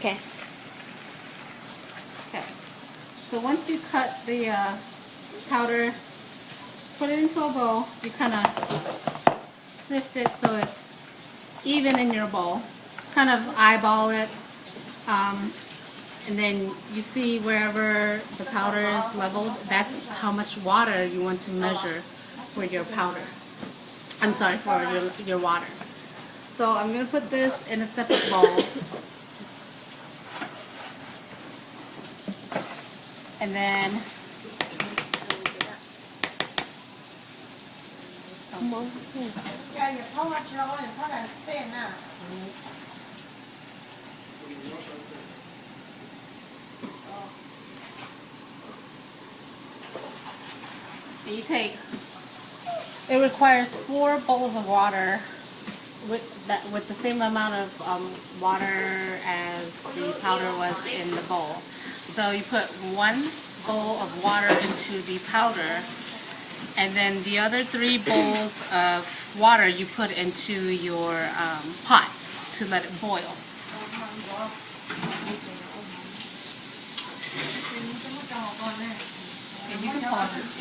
Okay. Okay. So once you cut the powder, put it into a bowl. You kind of sift it so it's even in your bowl. Kind of eyeball it. And then you see wherever the powder is leveled, that's how much water you want to measure for your powder. I'm sorry, for your water. So I'm going to put this in a separate bowl. And then you take, it requires 4 bowls of water with the same amount of water as the powder was in the bowl. So you put 1 bowl of water into the powder, and then the other 3 bowls of water you put into your pot to let it boil. And you can pause it.